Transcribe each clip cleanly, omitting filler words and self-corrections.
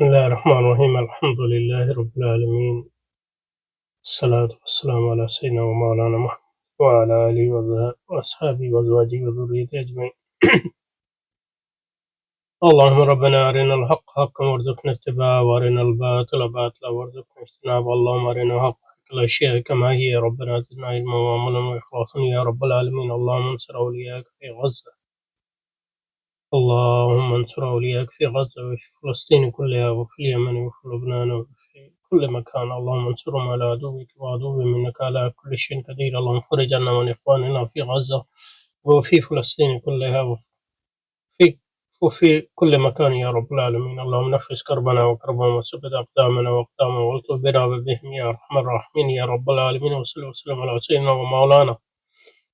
بسم الله الرحمن الرحيم الحمد لله رب العالمين الصلاة والسلام على سيدنا ومولانا محمد وعلى آله وأصحابه وأزواجه وذريته أجمعين اللهم ربنا أرنا الحق حقا وارزقنا اتباعه وأرنا الباطل باطلا وارزقنا اجتنابه اللهم أرنا حق الأشياء كما هي ربنا زدنا علما وعملا وإخلاصا يا رب العالمين اللهم انصر أولياءك في غزة اللهم انصر أولياءك في غزة وفي فلسطين كلها وفي اليمن وفي لبنان وفي كل مكان اللهم انصرهم على عدوك وعدوهم إنك على كل شيء قدير اللهم فرج عنا من إخواننا في غزة وفي فلسطين كلها وفي كل مكان يا رب العالمين اللهم نفس كربنا وكربهم وثبت أقدامنا وأقدامهم والطف بنا وبهم يا أرحم الراحمين يا رب العالمين وصلى وسلم على سيدنا ومولانا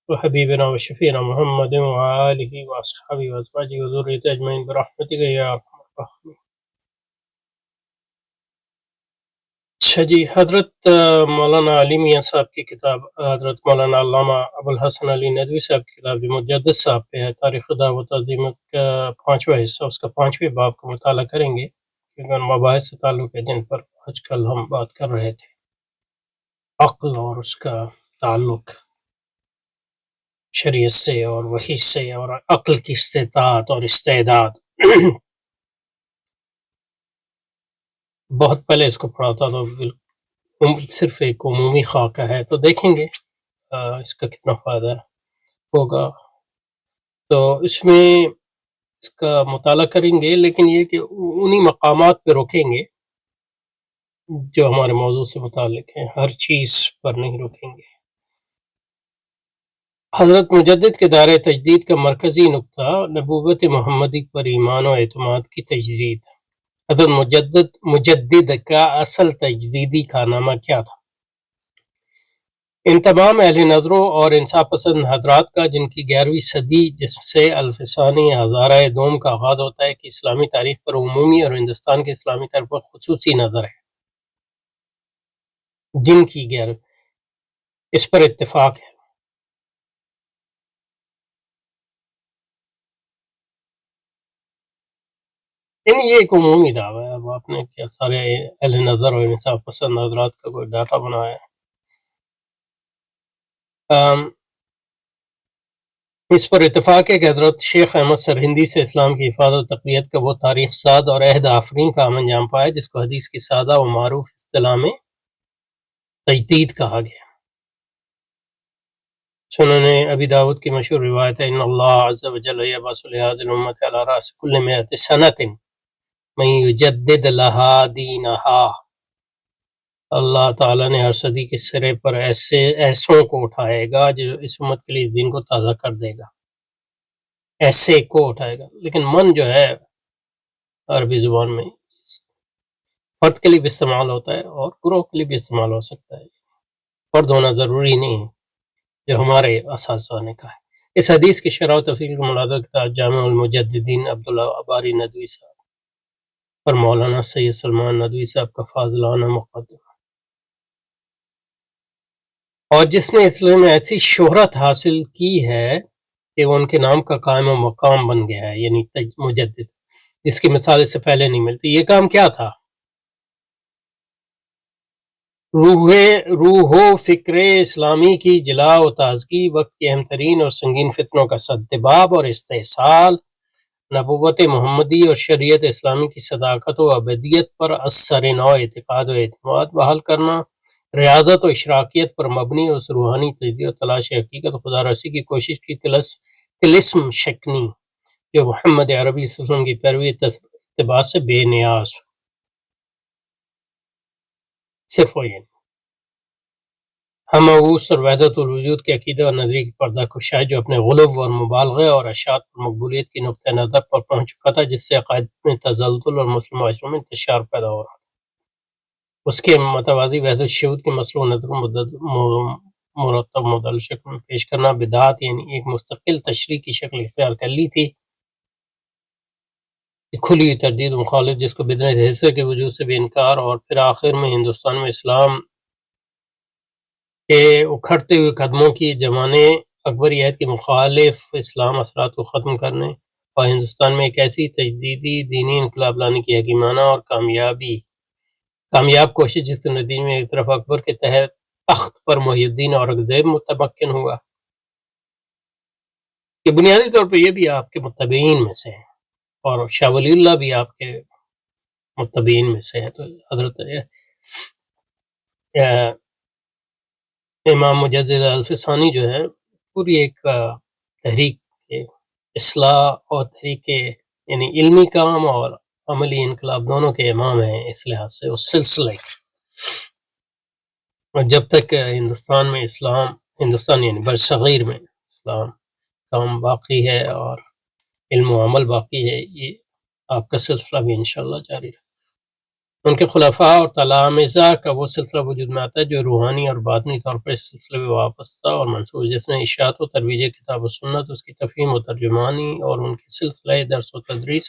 وحبيبنا وشفينا محمد وآله وأصحابه وأزواجه وذريته أجمعين برحمتك يا أرحم الراحمين. اچھا جی، حضرت مولانا علی میاں صاحب کی کتاب، حضرت مولانا علامہ ابوالحسن علی ندوی صاحب کی کتاب جو مجدد صاحب پہ ہے، تاریخ دعوت عظیمت کا 5واں حصہ، اس کا 5ویں باب کا مطالعہ کریں گے، کیونکہ ان مباحث سے تعلق ہے جن پر آج کل ہم بات کر رہے تھے، عقل اور اس کا تعلق شریعت سے اور وحی سے اور عقل کی استطاعت اور استعداد. بہت پہلے اس کو پڑھا تھا تو صرف ایک عمومی خاکہ ہے، تو دیکھیں گے اس کا کتنا فائدہ ہوگا. تو اس میں اس کا مطالعہ کریں گے، لیکن یہ کہ انہی مقامات پہ رکیں گے جو ہمارے موضوع سے متعلق ہیں، ہر چیز پر نہیں رکیں گے. حضرت مجدد کے دائرۂ تجدید کا مرکزی نقطہ نبوت محمدی پر ایمان و اعتماد کی تجدید. حضرت مجدد کا اصل تجدیدی کارنامہ کیا تھا؟ ان تمام اہل نظروں اور انصاف پسند حضرات کا، جن کی 11ویں صدی جس سے الفسانی ہزارہ دوم کا آغاز ہوتا ہے، کہ اسلامی تاریخ پر عمومی اور ہندوستان کے اسلامی تاریخ پر خصوصی نظر ہے، جن کی 11 اس پر اتفاق ہے. یہ ایک عمومی دعویٰ ہے. اب آپ نے کیا سارے اہل نظر اور انصاف پسند حضرات کا کوئی ڈاٹا بنایا ہے؟ اس پر اتفاق ہے کہ حضرت شیخ احمد سرہندی سے اسلام کی حفاظت و تقویت کا وہ تاریخ ساز اور عہد آفرین کام انجام پایا جس کو حدیث کی سادہ و معروف اصطلاح میں تجدید کہا گیا. سنن ابی داود کی مشہور روایت ہے، ان اللہ عز وجل یبعث لهذه الامة على رأس كل 100 سنة من یجدد لها دینها. اللہ تعالیٰ نے ہر صدی کے سرے پر ایسوں کو اٹھائے گا جو اس امت کے لیے اس دین کو تازہ کر دے گا. ایسے کو اٹھائے گا، لیکن من جو ہے عربی زبان میں فرد کے لیے بھی استعمال ہوتا ہے اور گروہ کے لیے بھی استعمال ہو سکتا ہے. فرد ہونا ضروری نہیں ہے، جو ہمارے اساتذہ نے کہا ہے. اس حدیث کی شرح و تفصیل کا ملاحظہ کتاب جامع المجددین عبداللہ اباری ندوی صاحب پر مولانا سید سلمان ندوی صاحب کا فاضلانہ مقدمہ. اور جس نے اسلام میں ایسی شہرت حاصل کی ہے کہ وہ ان کے نام کا قائم و مقام بن گیا ہے، یعنی مجدد، جس کی مثال اس سے پہلے نہیں ملتی. یہ کام کیا تھا؟ روح و فکر اسلامی کی جلا و تازگی، وقت کی اہم ترین اور سنگین فتنوں کا سدباب اور استحصال، نبوت محمدی اور شریعت اسلامی کی صداقت و ابدیت پر اثر نو اعتقاد و اعتماد بحال کرنا، ریاضت و اشراقیت پر مبنی اس روحانی تجزیہ و تلاش حقیقت و خدا رسی کی کوشش کی طلسم شکنی جو محمد عربی صلی اللہ علیہ وسلم کی پیروی اتباع سے بے نیاز ہو. صرف وہ یہ ہمغوث اور وحدت الوجود کے عقیدہ اور نظریے کی پردہ کشائی جو اپنے غلو اور مبالغے اور اشاعت پر مقبولیت کی نقطہ نظر پر پہنچ چکا تھا، جس سے عقائد میں تزلزل اور مسلم معاشروں میں انتشار پیدا ہو رہا تھا. اس کے متوازی وحدت شہود کے مسئلہ نظر مرتب مدل شکل میں پیش کرنا بدعت، یعنی ایک مستقل تشریح کی شکل اختیار کر لی تھی، کھلی ہوئی تردید و مخالف جس کو بدعت حصے کے وجود سے بھی انکار، اور پھر آخر میں ہندوستان میں اسلام کے اکھڑتے ہوئے قدموں کی زمانے اکبری عہد کے مخالف اسلام اثرات کو ختم کرنے اور ہندوستان میں ایک ایسی تجدیدی دینی انقلاب لانے کی حکیمانہ اور کامیاب کوشش جس کے نتیجے میں ایک طرف اکبر کے تحت تخت پر محی الدین اورنگزیب متمکن ہوا کہ بنیادی طور پر یہ بھی آپ کے متبعین میں سے ہیں اور شاہ ولی اللہ بھی آپ کے متبعین میں سے ہے. تو حضرت امام مجدد الفسانی جو ہے پوری ایک تحریک اصلاح اور تحریک یعنی علمی کام اور عملی انقلاب دونوں کے امام ہیں اس لحاظ سے اس سلسلے کے. اور جب تک ہندوستان میں ہندوستان یعنی برصغیر میں اسلام کام باقی ہے اور علم و عمل باقی ہے، یہ آپ کا سلسلہ بھی انشاءاللہ جاری رہے. ان کے خلفاء اور تلامذہ کا وہ سلسلہ وجود میں آتا ہے جو روحانی اور باطنی طور پر اس سلسلے میں وابستہ اور منصوب، جس نے اشاعت و ترویج کتاب و سنت، اس کی تفہیم و ترجمانی اور ان کے سلسلہ درس و تدریس،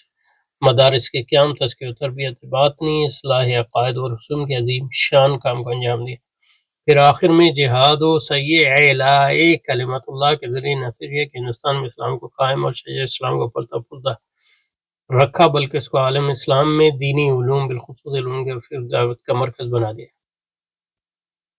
مدارس کے قیام، تزکیہ و تربیت باطنی، اصلاح عقائد و رسوم کے عظیم شان کام کو انجام دیا. پھر آخر میں جہاد و سعی اعلاء کلمت اللہ کے ذریعے نہ صرف یہ کہ ہندوستان میں اسلام کو قائم اور شجر اسلام کو پلتا پھولتا رکھا، بلکہ اس کو عالم اسلام میں دینی علوم بالخصوص علوم کے پھر دعوت کا مرکز بنا دیا.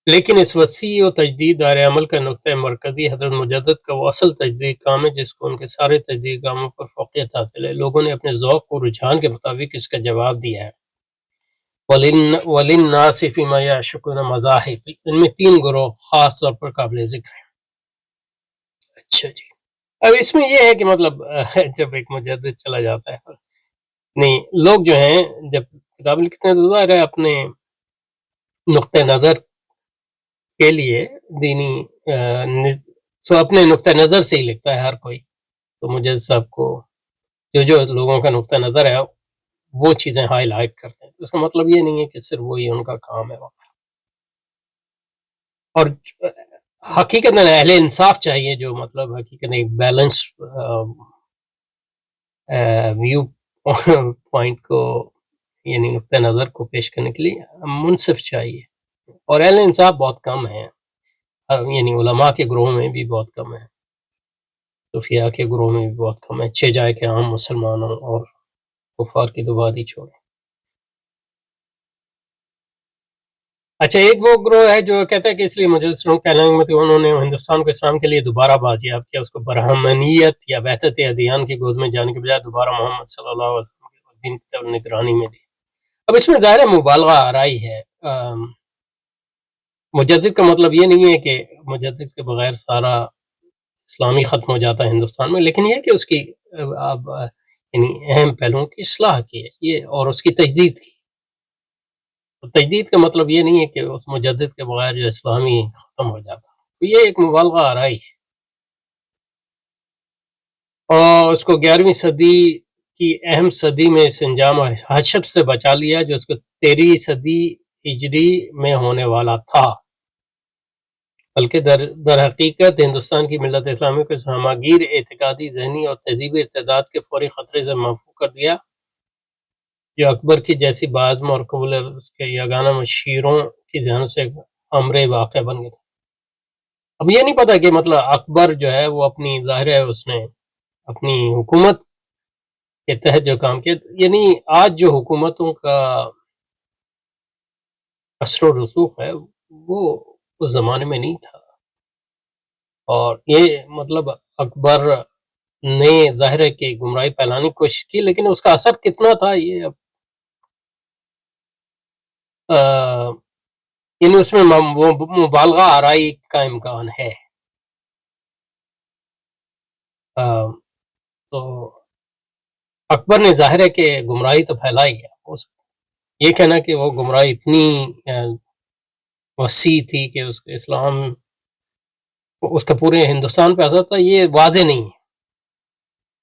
لیکن اس وسیع و تجدید دائرۂ عمل کا نقطہ مرکزی حضرت مجدد کا وہ اصل تجدید کام ہے جس کو ان کے سارے تجدید کاموں پر فوقیت حاصل ہے. لوگوں نے اپنے ذوق و رجحان کے مطابق اس کا جواب دیا ہے. وَلِلنَّاسِ فِيمَا يَعْشِقُونَ مَذَاهِبِ، ان میں 3 گروہ خاص طور پر قابل ذکر ہیں. اچھا جی، اب اس میں یہ ہے کہ مطلب جب ایک مجدد چلا جاتا ہے نہیں، لوگ جو ہیں جب کتاب لکھتے ہیں تو ظاہر ہے اپنے نقطہ نظر کے لیے دینی سو اپنے نقطہ نظر سے ہی لکھتا ہے ہر کوئی. تو مجدد صاحب کو جو لوگوں کا نقطہ نظر ہے وہ چیزیں ہائی لائٹ کرتے ہیں. اس کا مطلب یہ نہیں ہے کہ صرف وہی ان کا کام ہے وغیرہ. اور حقیقت میں اہل انصاف چاہیے جو مطلب حقیقت ایک بیلنس ویو پوائنٹ کو یعنی نقطہ نظر کو پیش کرنے کے لیے منصف چاہیے. اور اہل انصاف بہت کم ہیں، یعنی علماء کے گروہ میں بھی بہت کم ہیں، صوفیاء کے گروہ میں بھی بہت کم ہے. 6 جائے کہ عام مسلمانوں اور کفار کی تو بات ہی چھوڑیں. اچھا، ایک وہ گروہ ہے جو کہتا ہے کہ اس لیے مجلس انہوں نے ہندوستان کو اسلام کے لیے دوبارہ بازیاب کیا، اس کو برہمنیت یا وحدت ادیان کی گود میں جانے کے بجائے دوبارہ محمد صلی اللہ علیہ وسلم کے دین کی طرف نگرانی میں دی. اب اس میں ظاہر مبالغہ آرائی ہے. مجدد کا مطلب یہ نہیں ہے کہ مجدد کے بغیر سارا اسلامی ختم ہو جاتا ہے ہندوستان میں، لیکن یہ کہ اس کی اب یعنی اہم پہلوؤں کی اصلاح کی ہے یہ اور اس کی تجدید کی. تجدید کا مطلب یہ نہیں ہے کہ اس مجدد کے بغیر جو اسلامی ختم ہو جاتا. تو یہ ایک مبالغہ آرائی ہے اور اس کو 11ویں صدی کی اہم صدی میں اس انجام و حشر سے بچا لیا جو اس کو 13ویں صدی ہجری میں ہونے والا تھا. بلکہ در حقیقت ہندوستان کی ملت اسلامی کو ہماگیر اعتقادی، ذہنی اور تہذیبی ارتداد کے فوری خطرے سے محفوظ کر دیا جو اکبر کی جیسی باعزم اور قبول اس کے یگانہ مشیروں کی ذہن سے امر واقع بن گیا. اب یہ نہیں پتا کہ مطلب اکبر جو ہے وہ اپنی ظاہر ہے اس نے اپنی حکومت کے تحت جو کام کیا، یعنی آج جو حکومتوں کا اثر و رسوخ ہے وہ اس زمانے میں نہیں تھا. اور یہ مطلب اکبر نے ظاہر ہے کہ گمراہی پھیلانے کی کوشش کی، لیکن اس کا اثر کتنا تھا یہ اب یعنی اس میں مبالغہ آرائی کا امکان ہے. تو اکبر نے ظاہر ہے کہ گمراہی تو پھیلائی ہے. یہ کہنا کہ وہ گمراہی اتنی وسیع تھی کہ اس کے اسلام اس کا پورے ہندوستان پہ اثر تھا، یہ واضح نہیں ہے.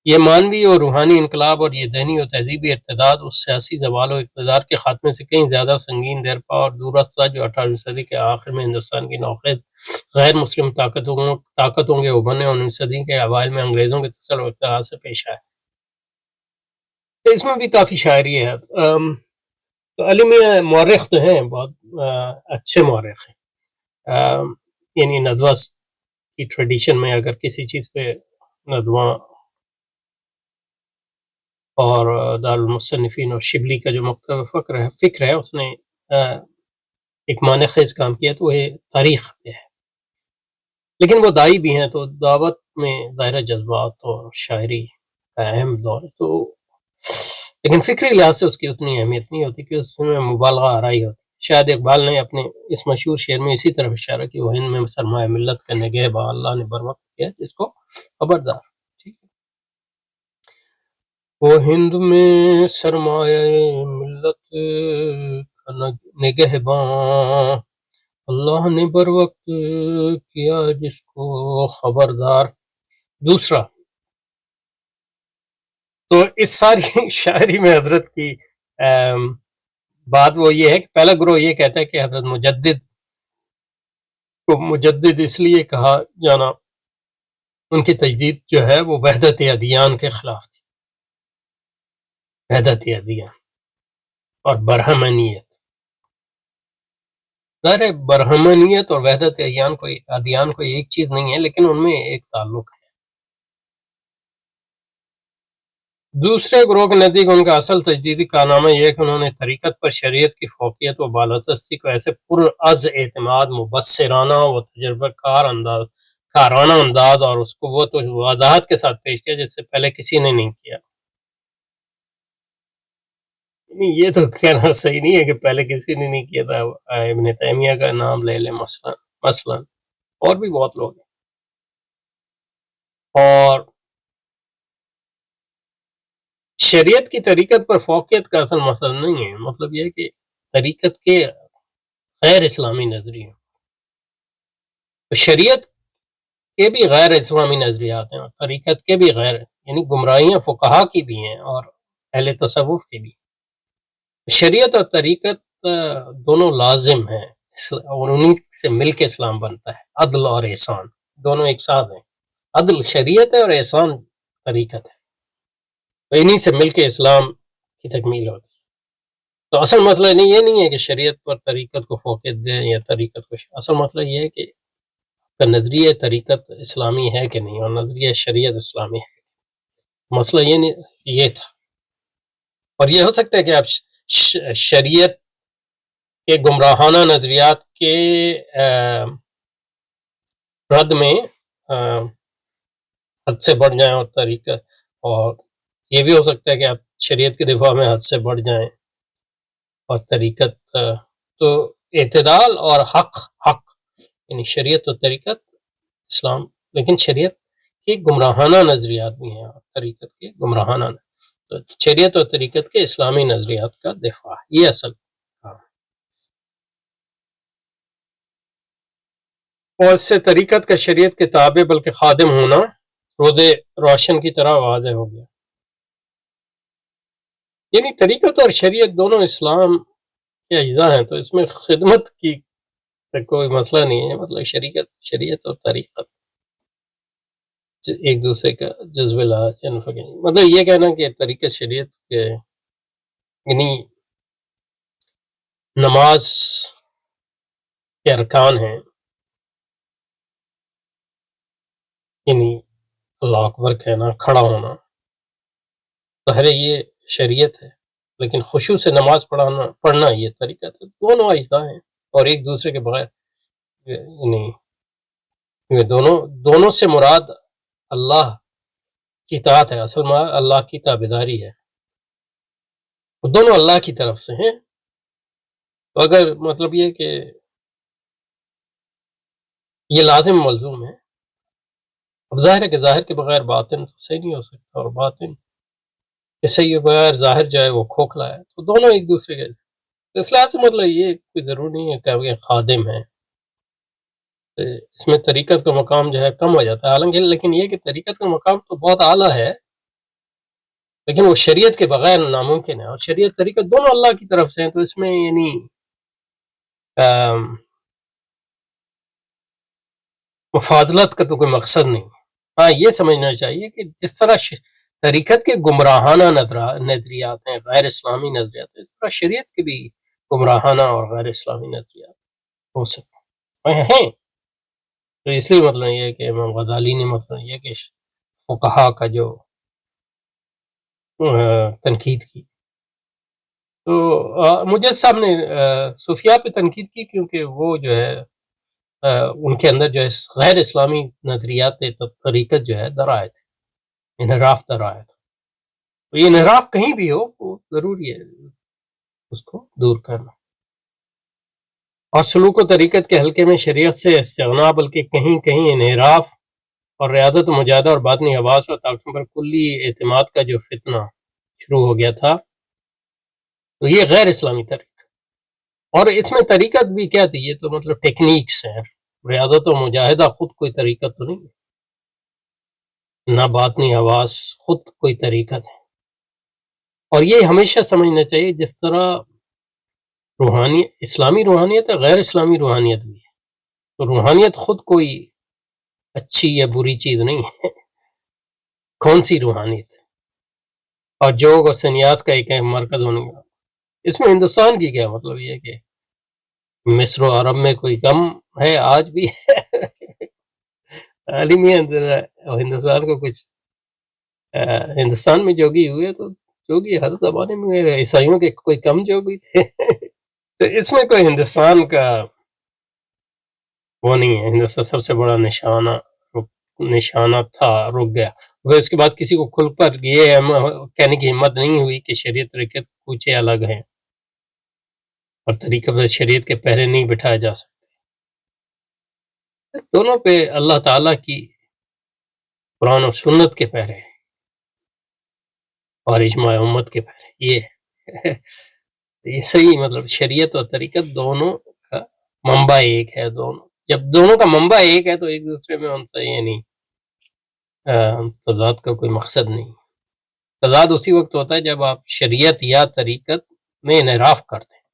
یہ مانوی اور روحانی انقلاب اور یہ ذہنی اور تہذیبی ارتداد اس سیاسی زوال و اقتدار کے خاتمے سے کہیں زیادہ سنگین دیرپا اور دورست تھا جو 18ویں صدی کے آخر میں ہندوستان کی نوخیز غیر مسلم طاقتوں کے ابھرنے اور 19ویں صدی کے اوائل میں انگریزوں کے تسلط و اقتدار سے پیش آئے. تو اس میں بھی کافی شاعری ہے. تو علی میاں مورخ تو ہیں، بہت اچھے مورخ ہیں. یعنی ندوہ کی ٹریڈیشن میں اگر کسی چیز پہ ندوہ اور دارالمصنفین اور شبلی کا جو مکتبہ فکر ہے اس نے ایک معنی خیز کام کیا، تو وہ تاریخ پہ ہے، لیکن وہ دائی بھی ہیں، تو دعوت میں ظاہر جذبات اور شاعری کا اہم دور ہے، تو لیکن فکری لحاظ سے اس کی اتنی اہمیت نہیں ہوتی کہ اس میں مبالغہ آرائی ہوتی. شاید اقبال نے اپنے اس مشہور شعر میں اسی طرف اشارہ کہ وہ ہند میں سرمایہ ملت کا نگہباں اللہ نے بر وقت کیا جس کو خبردار. ٹھیک ہے، وہ ہند میں سرمایہ ملت کا نگہباں اللہ نے بر وقت کیا جس کو خبردار. دوسرا، تو اس ساری شاعری میں حضرت کی بات وہ یہ ہے کہ پہلا گروہ یہ کہتا ہے کہ حضرت مجدد کو مجدد اس لیے کہا جانا، ان کی تجدید جو ہے وہ وحدت ادیان کے خلاف تھی، وحدت ادیان اور برہمنیت. ظاہر برہمنیت اور وحدت ادیان کوئی ایک چیز نہیں ہے، لیکن ان میں ایک تعلق ہے. دوسرے گروہ کے نزدیک ان کا اصل تجدیدی کارنامہ یہ ہے کہ انہوں نے طریقت پر شریعت کی فوقیت و بالادستی کو ایسے پرعز اعتماد، مبصرانہ و تجربہ کارانہ انداز اور اس کو وہ تو وضاحت کے ساتھ پیش کیا جس سے پہلے کسی نے نہیں کیا. یہ تو کہنا صحیح نہیں ہے کہ پہلے کسی نے نہیں کیا تھا. ابن تیمیہ کا نام لے لیں مثلا اور بھی بہت لوگ ہیں. اور شریعت کی طریقت پر فوقیت کا اصل مسئلہ نہیں ہے، مطلب یہ ہے کہ طریقت کے غیر اسلامی نظریے، شریعت کے بھی غیر اسلامی نظریات ہیں اور طریقت کے بھی غیر، یعنی گمراہیاں فقہا کی بھی ہیں اور اہل تصوف کی بھی. شریعت اور طریقت دونوں لازم ہیں اور انہیں سے مل کے اسلام بنتا ہے. عدل اور احسان دونوں ایک ساتھ ہیں، عدل شریعت ہے اور احسان طریقت ہے، تو انہیں سے مل کے اسلام کی تکمیل ہوتی ہے. تو اصل مسئلہ یہ نہیں ہے کہ شریعت پر طریقت کو فوقیت دیں یا طریقت کو، اصل مسئلہ یہ ہے کہ نظریہ طریقت اسلامی ہے کہ نہیں اور نظریہ شریعت اسلامی ہے. مسئلہ یہ نہیں، یہ تھا. اور یہ ہو سکتا ہے کہ آپ شریعت کے گمراہانہ نظریات کے رد میں حد سے بڑھ جائیں اور طریقت، اور یہ بھی ہو سکتا ہے کہ آپ شریعت کے دفاع میں حد سے بڑھ جائیں اور طریقت. تو اعتدال اور حق یعنی شریعت اور طریقت اسلام، لیکن شریعت کے گمراہانہ نظریات بھی ہیں اور طریقت کے گمراہانہ، تو شریعت اور طریقت کے اسلامی نظریات کا دفاع، یہ اصل. اور اس سے طریقت کا شریعت کے تابع بلکہ خادم ہونا رود روشن کی طرح واضح ہو گیا. یعنی طریقت اور شریعت دونوں اسلام کے اجزاء ہیں، تو اس میں خدمت کی کوئی مسئلہ نہیں ہے. مطلب شریعت اور طریقت ایک دوسرے کا جذب لا، مطلب یہ کہنا کہ طریقت شریعت کے، یعنی نماز کے ارکان ہیں، یعنی اللہ اکبر کہنا، کھڑا ہونا، ظاہر یہ شریعت ہے، لیکن خشوع سے نماز پڑھنا یہ طریقت ہے. دونوں اجزاء ہیں اور ایک دوسرے کے بغیر، یعنی یہ دونوں سے مراد اللہ کی اطاعت ہے، اصل مراد اللہ کی تابعداری ہے، دونوں اللہ کی طرف سے ہیں. تو اگر مطلب یہ کہ یہ لازم ملزوم ہے، اب ظاہر ہے کہ ظاہر کے بغیر باطن تو صحیح نہیں ہو سکتا، اور باطن کے صحیح بغیر ظاہر جو ہے وہ کھوکھلا ہے، تو دونوں ایک دوسرے کے. اس لحاظ سے مطلب یہ کوئی ضروری نہیں ہے کہ خادم ہے، اس میں طریقت کا مقام جو ہے کم ہو جاتا ہے. حالانکہ لیکن یہ کہ طریقت کا مقام تو بہت اعلیٰ ہے، لیکن وہ شریعت کے بغیر ناممکن ہے، اور شریعت طریقت دونوں اللہ کی طرف سے ہیں، تو اس میں یعنی مفاضلت کا تو کوئی مقصد نہیں. ہاں یہ سمجھنا چاہیے کہ جس طرح طریقت کے گمراہانہ نظریات ہیں، غیر اسلامی نظریات ہیں، اس طرح شریعت کے بھی گمراہانہ اور غیر اسلامی نظریات ہو سکتے ہیں. تو اس لیے مطلب یہ کہ امام غزالی نے مطلب یہ کہ فقہا کا جو تنقید کی. تو مجد صاحب نے صوفیاء پہ تنقید کی کیونکہ وہ جو ہے ان کے اندر جو ہے غیر اسلامی نظریات طریقت جو ہے در آئے تھے، انحراف در آئے تھے. تو یہ انحراف کہیں بھی ہو وہ ضروری ہے اس کو دور کرنا. اور سلوک و طریقت کے حلقے میں شریعت سے استغنا بلکہ کہیں کہیں انحراف اور ریاضت و مجاہدہ اور باطنی حواس اور طاقتوں پر کلی اعتماد کا جو فتنہ شروع ہو گیا تھا، تو یہ غیر اسلامی طریقہ. اور اس میں طریقت بھی کیا تھی؟ یہ تو مطلب ٹیکنیکس ہیں. ریاضت و مجاہدہ خود کوئی طریقت تو نہیں ہے، نہ باطنی حواس خود کوئی طریقت ہے. اور یہ ہمیشہ سمجھنا چاہیے جس طرح اسلامی روحانیت ہے، غیر اسلامی روحانیت بھی ہے. تو روحانیت خود کوئی اچھی یا بری چیز نہیں ہے. کون سی روحانیت ہے؟ اور جوگ اور سنیاس کا ایک مرکز ہونے کا اس میں ہندوستان کی کیا مطلب یہ کہ مصر و عرب میں کوئی کم ہے آج بھی عالمی ہندوستان کو کچھ ہندوستان میں جوگی ہوئے تو جوگی ہر زمانے میں عیسائیوں کے کوئی کم جوگی تھے تو اس میں کوئی ہندوستان کا وہ نہیں ہے. ہندوستان سب سے بڑا نشانہ تھا، رک گیا. پھر اس کے بعد کسی کو کھل پر یہ کہنے کی ہمت نہیں ہوئی کہ شریعت طریقت کچھ الگ ہیں اور طریقہ پر شریعت کے پہرے نہیں بٹھائے جا سکتے. دونوں پہ اللہ تعالیٰ کی قرآن و سنت کے پہرے اور اجماع امت کے پہرے یہ صحیح مطلب شریعت اور طریقت دونوں کا منبع ایک ہے. جب دونوں کا منبع ایک ہے تو ایک دوسرے میں ان سے یہ نہیں تضاد کا کوئی مقصد نہیں. تضاد اسی وقت ہوتا ہے جب آپ شریعت یا طریقت میں انحراف کرتے ہیں.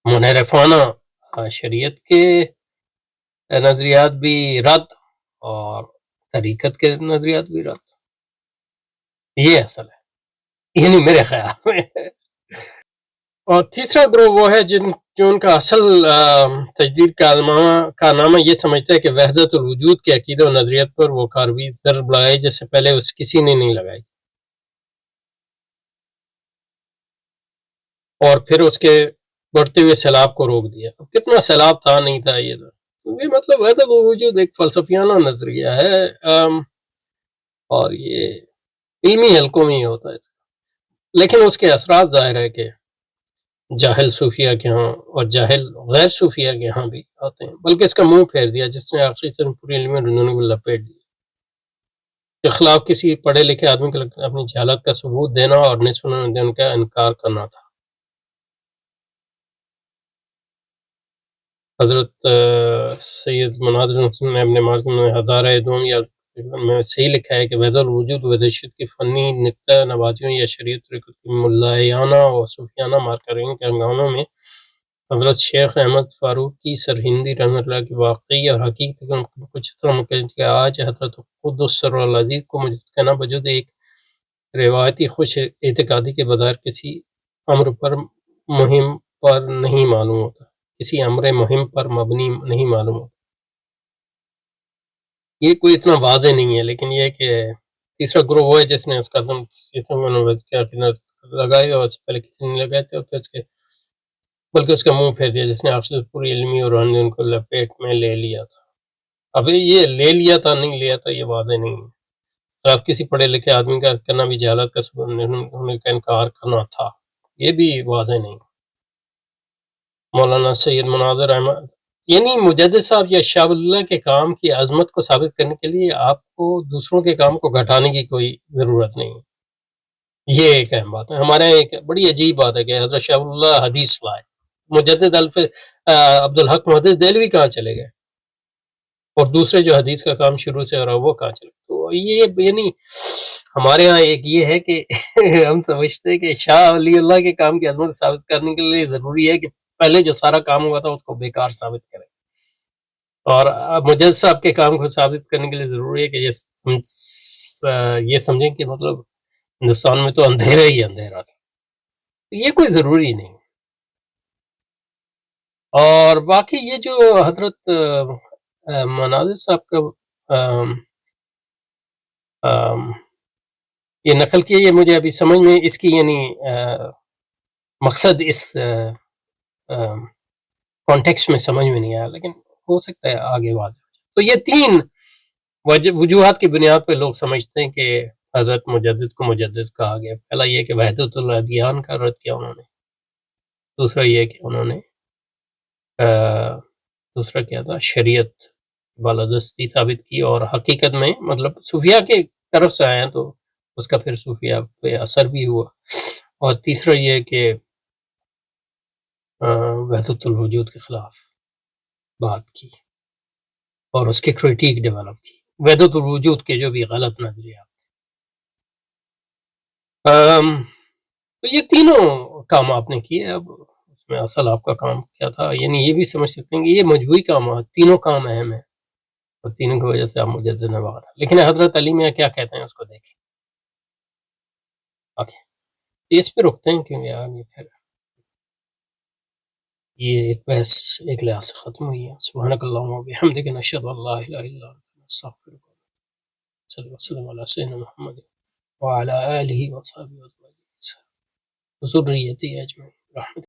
منحرفانہ شریعت کے نظریات بھی رد اور طریقت کے نظریات بھی رد. یہ اصل ہے، یعنی میرے خیال میں. اور تیسرا گروہ وہ ہے جو ان کا اصل تجدید کارنامہ یہ سمجھتا ہے کہ وحدت الوجود کے عقیدہ و نظریت پر وہ کاروی ضرب لگائی جس سے پہلے کسی نے نہیں لگائی، اور پھر اس کے بڑھتے ہوئے سیلاب کو روک دیا. اب کتنا سیلاب تھا نہیں تھا یہ مطلب وحدت الوجود ایک فلسفیانہ نظریہ ہے اور یہ علمی حلقوں میں ہی ہوتا ہے، لیکن اس کے اثرات ظاہر ہے کہ جاہل صوفیہ کے ہاں اور جاہل غیر صوفیہ کے ہاں بھی آتے ہیں. بلکہ اس کا منہ پھیر دیا جس نے آخری طرح پوری علم رنونی کو لپیٹ دیا. کے خلاف کسی پڑھے لکھے آدمی کو اپنی جہالت کا ثبوت دینا اور نہیں سننے ان کا انکار کرنا تھا. حضرت سید مناظر حسن نے اپنے مارکن میں ہزارہ دوم یا میں صحیح لکھا ہے کہ وحدت الوجود وحدت کی فنی نقطہ نبازیوں یا شریعت طریقت کی ملائانہ اور صوفیانہ مارکرنگ کے ہنگاموں میں حضرت شیخ احمد فاروقی سرہندی رحمۃ اللہ کی واقعی اور حقیقت کچھ اس طرح مکمل کہ آج حضرت قدس سر العزیز کو مجد کہنا بجود ایک روایتی خوش اعتقادی کے بظاہر کسی امر پر مہم پر نہیں معلوم ہوتا، کسی امر مہم پر مبنی نہیں معلوم ہوتا. یہ کوئی اتنا واضح نہیں ہے، لیکن یہ کہ تیسرا گروہ وہ ہے جس نے اس کا لگائی اور اس سے پہلے کسی نے لگائے تھے، بلکہ اس کا منہ پھیر دیا جس نے آپ سے پوری علمی اور روحانی ان کو لپیٹ میں لے لیا تھا. اب یہ لے لیا تھا نہیں لیا تھا یہ واضح نہیں ہے. آپ کسی پڑھے لکھے آدمی کا کرنا بھی جہالت کا ہونے کا انکار کرنا تھا، یہ بھی واضح نہیں. مولانا سید مناظر احمد یعنی مجدد صاحب یا شاہ اللہ کے کام کی عظمت کو ثابت کرنے کے لیے آپ کو دوسروں کے کام کو گھٹانے کی کوئی ضرورت نہیں ہے. یہ ایک اہم بات ہے. ہمارے یہاں ایک بڑی عجیب بات ہے کہ حضرت شاہ اللہ حدیث لائے، مجدد عبدالحق محدث دہلوی کہاں چلے گئے، اور دوسرے جو حدیث کا کام شروع سے ہو رہا وہ کہاں چلے گئے. تو یہ یعنی ہمارے ہاں ایک یہ ہے کہ ہم سمجھتے ہیں کہ شاہ ولی اللہ کے کام کی عظمت ثابت کرنے کے لیے ضروری ہے کہ پہلے جو سارا کام ہوا تھا اس کو بیکار ثابت کریں، اور مجدد صاحب کے کام کو ثابت کرنے کے لیے ضروری ہے کہ یہ سمجھیں کہ مطلب ہندوستان میں تو اندھیرا ہی اندھیرا تھا. یہ کوئی ضروری نہیں. اور باقی یہ جو حضرت مناظر صاحب کا یہ نقل کیا، یہ مجھے ابھی سمجھ میں اس کی یعنی مقصد اس کانٹیکسٹ میں سمجھ میں نہیں آیا، لیکن ہو سکتا ہے آگے واضح ہو جائے۔ تو یہ 3 وجوہات کی بنیاد پہ لوگ سمجھتے ہیں کہ حضرت مجدد کو مجدد کہا گیا۔ پہلا یہ کہ وحدت الادیان کا رد کیا انہوں نے، دوسرا یہ کہ انہوں نے دوسرا کیا تھا، شریعت بالادستی ثابت کی، اور حقیقت میں مطلب صوفیہ کے طرف سے آئے ہیں تو اس کا پھر صوفیہ پہ اثر بھی ہوا، اور تیسرا یہ کہ وحدت الوجود کے خلاف بات کی اور اس کے کریٹیک ڈیولپ کی، وحدت الوجود کے جو بھی غلط نظریات۔ تو یہ تینوں کام آپ نے کیے۔ اب اس میں اصل آپ کا کام کیا تھا، یعنی یہ بھی سمجھ سکتے ہیں کہ یہ مجموعی کام ہے، تینوں کام اہم ہیں اور تینوں کی وجہ سے آپ مجدد ہیں وغیرہ۔ لیکن حضرت علی میاں کیا کہتے ہیں اس کو دیکھیں۔ اوکے، اس پہ رکتے ہیں کیونکہ یار یہ پھر یہ ایک بحث ایک لحاظ سے ختم ہوئی ہے۔ سبحانک اللہم و بحمدک، نشہد ان لا الہ الا انت، نستغفرک صلی اللہ وسلم علی سیدنا محمد وعلی آلہ وصحبہ وذریته اجمعین۔